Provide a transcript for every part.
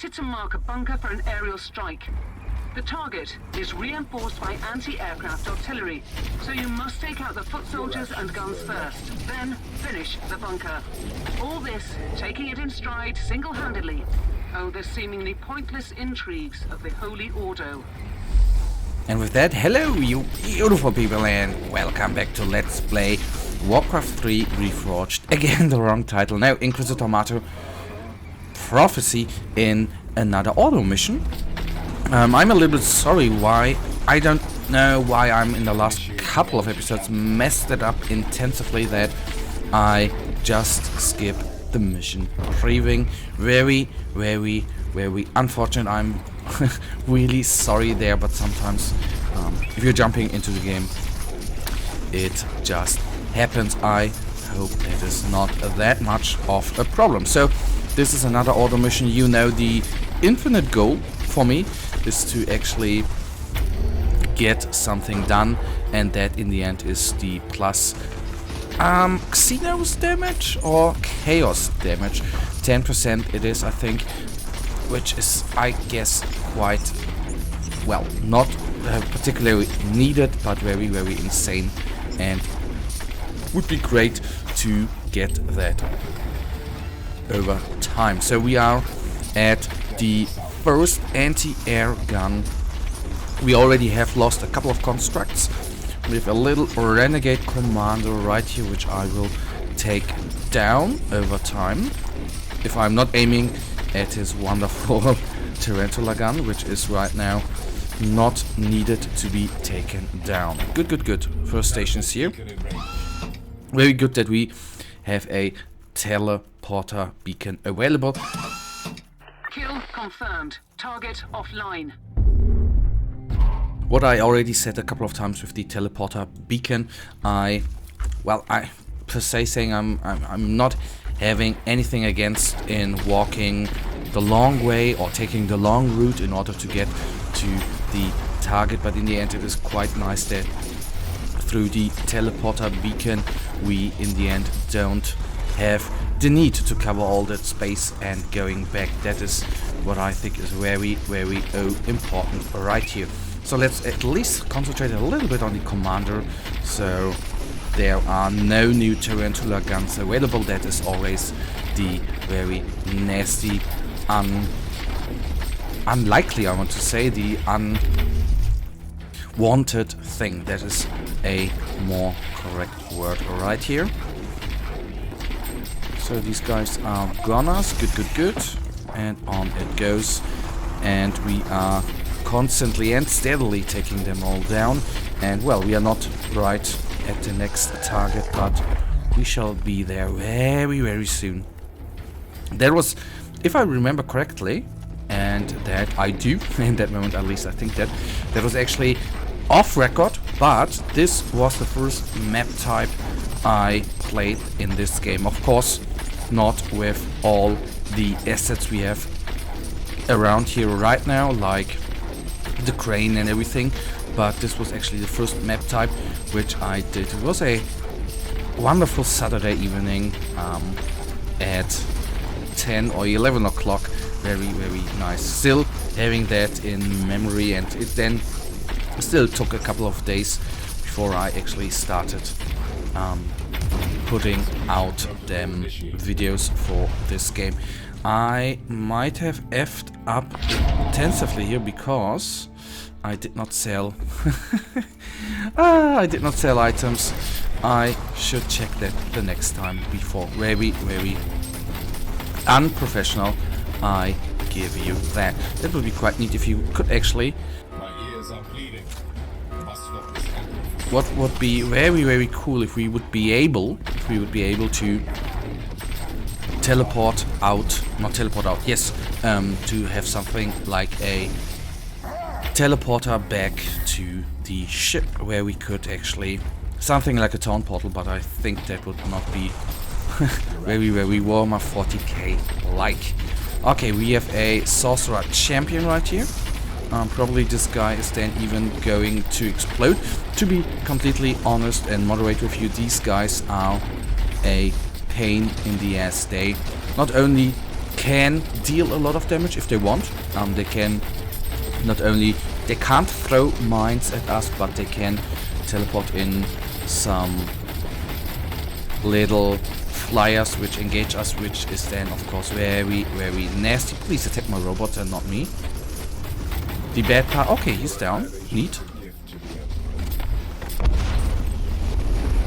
selected to mark a bunker for an aerial strike. The target is reinforced by anti-aircraft artillery, so you must take out the foot soldiers and guns first, then finish the bunker. All this, taking it in stride single-handedly. Oh, the seemingly pointless intrigues of the Holy Ordo. And with that, hello you beautiful people and welcome back to Let's Play Warcraft 3 Reforged. Again, the wrong title. Now, Inquisitor Martyr Prophecy in another auto mission. I'm a little bit sorry why. I don't know why I'm in the last couple of episodes messed it up intensively that I just skipped the mission. Grieving. Very unfortunate. I'm really sorry there, but sometimes if you're jumping into the game, it just happens. I hope it is not that much of a problem. So this is another auto mission. You know, the infinite goal for me is to actually get something done, and that in the end is the plus Xenos damage or chaos damage. 10% it is, I think, which is, I guess, quite, well, not particularly needed, but very insane, and would be great to get that over time. So we are at the first anti-air gun. We already have lost a couple of constructs. We have a little renegade commander right here, which I will take down over time if I'm not aiming at his wonderful tarantula gun, which is right now not needed to be taken down. Good. First stations here. Very good that we have a teleporter beacon available. Kill confirmed. Target offline. What I already said a couple of times with the teleporter beacon, I per se saying I'm not having anything against in walking the long way or taking the long route in order to get to the target, but in the end it is quite nice that through the teleporter beacon we in the end don't have the need to cover all that space and going back. That is what I think is very important right here. So let's at least concentrate a little bit on the commander. So there are no new tarantula guns available. That is always the very nasty, unlikely, I want to say, the unwanted thing. That is a more correct word right here. So these guys are gunners. Good. And on it goes. And we are constantly and steadily taking them all down. And well, we are not right at the next target, but we shall be there very soon. That was, if I remember correctly, and that I do, in that moment at least I think that was actually off record, but this was the first map type I played in this game. Of course, not with all the assets we have around here right now, like the crane and everything, but this was actually the first map type which I did. It was a wonderful Saturday evening at 10 or 11 o'clock. Very nice. Still having that in memory, and it then still took a couple of days before I actually started putting out them videos for this game. I might have effed up intensively here because I did not sell I did not sell items. I should check that the next time before. Very unprofessional, I give you that. That would be quite neat if you could actually. My ears are bleeding. What would be very cool if we would be able to teleport out, to have something like a teleporter back to the ship where we could actually, something like a town portal, but I think that would not be very Warhammer 40k like. Okay, we have a sorcerer champion right here. Probably this guy is then even going to explode. To be completely honest and moderate with you, these guys are a pain in the ass. They not only can deal a lot of damage if they want. They can not only, they can't throw mines at us, but they can teleport in some little flyers which engage us, which is then of course very, very nasty. Please attack my robots and not me. The bad part, okay, he's down, neat.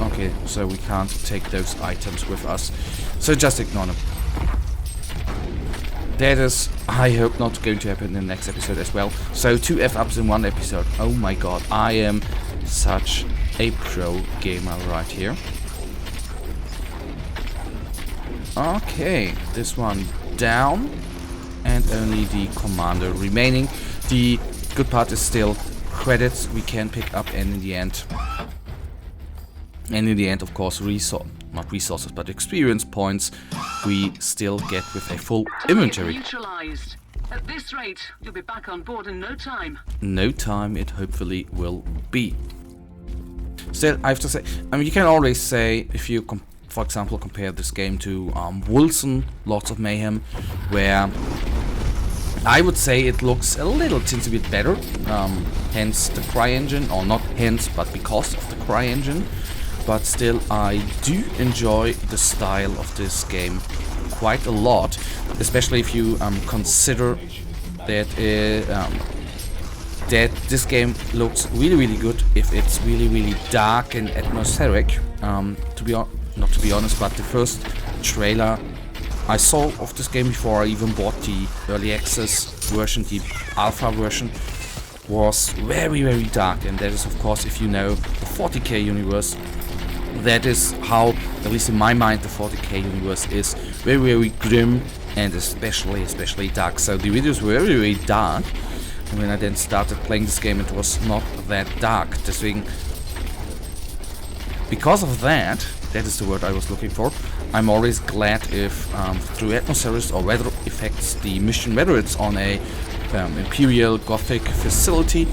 Okay, so we can't take those items with us, so just ignore them. That is, I hope, not going to happen in the next episode as well. So 2 F-ups in 1 episode. Oh my god, I am such a pro gamer right here. Okay, this one down, and only the commander remaining. The good part is still credits we can pick up, and in the end, of course, not resources, but experience points we still get with a full inventory. Neutralized. At this rate, you'll be back on board in no time. No time it hopefully will be. Still, I have to say, I mean, you can always say, if you, for example, compare this game to Wilson, Lords of Mayhem, where I would say it looks a little teensy bit better, hence the CryEngine, or not hence, but because of the CryEngine. But still, I do enjoy the style of this game quite a lot, especially if you consider that that this game looks really, really good if it's really, really dark and atmospheric. To be honest, but the first trailer I saw of this game before I even bought the early access version, the alpha version, was very, very dark, and that is, of course, if you know the 40k universe, that is how, at least in my mind, the 40k universe is very, very grim and especially dark. So the videos were very, very dark, and when I then started playing this game, it was not that dark. Deswegen, because of that, that is the word I was looking for, I'm always glad if through atmospheres or weather effects the mission, whether it's on a Imperial Gothic facility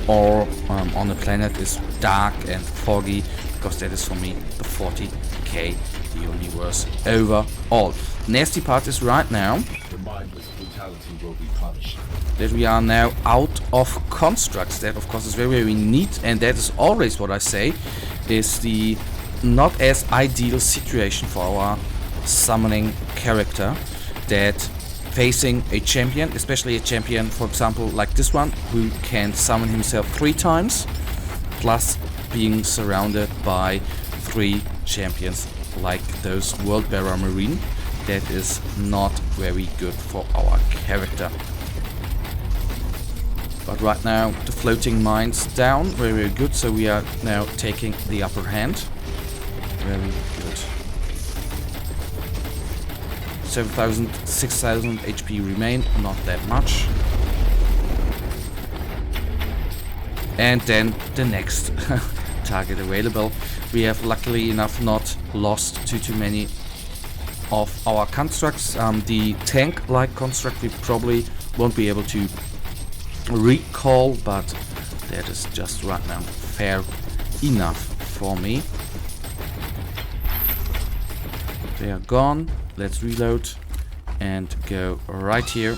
or on a planet, is dark and foggy, because that is for me the 40k universe overall. Nasty part is right now that we are now out of constructs. That of course is very, very neat, and that is always what I say is the not as ideal situation for our summoning character, that facing a champion, especially a champion, for example, like this one, who can summon himself 3 times, plus being surrounded by 3 champions like those World Bearer Marine, that is not very good for our character. But right now the floating mines down, very, very good, so we are now taking the upper hand. Very good. 7,000, 6,000 HP remain, not that much. And then the next target available. We have luckily enough not lost too many of our constructs. The tank-like construct we probably won't be able to recall, but that is just right now fair enough for me. They are gone. Let's reload and go right here,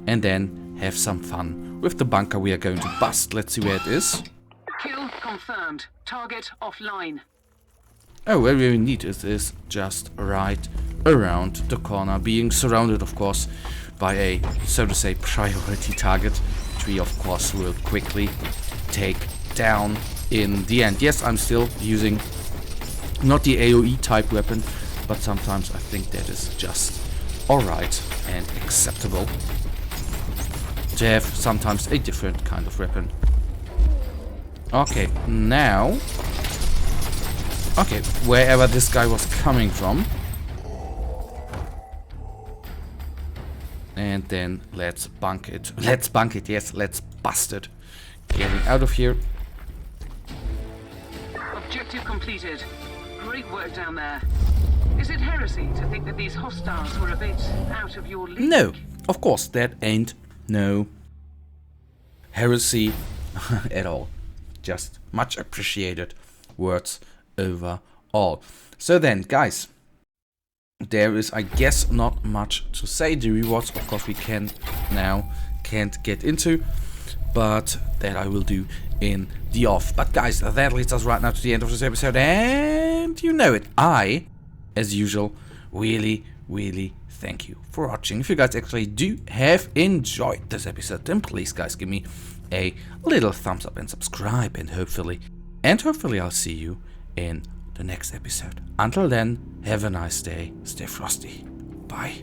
and then have some fun with the bunker we are going to bust. Let's see where it is. Kill confirmed. Target offline. Oh, very, very neat. It is just right around the corner, being surrounded, of course, by a, so to say, priority target, which we, of course, will quickly take down in the end. Yes, I'm still using not the AoE type weapon, but sometimes I think that is just alright and acceptable to have sometimes a different kind of weapon. Okay, now, okay, wherever this guy was coming from, and then let's bunk it. Let's bunk it, yes, let's bust it. Getting out of here. Objective completed. Great work down there. Is it heresy to think that these hostiles were a bit out of your league? No, of course, that ain't no heresy at all. Just much appreciated words overall. So then, guys, there is, I guess, not much to say. The rewards, of course, we can't get into, but that I will do in the off. But guys, that leads us right now to the end of this episode, and you know it. I, as usual, really thank you for watching. If you guys actually do have enjoyed this episode, then please guys give me a little thumbs up and subscribe, and hopefully I'll see you in the next episode. Until then, have a nice day, stay frosty, bye.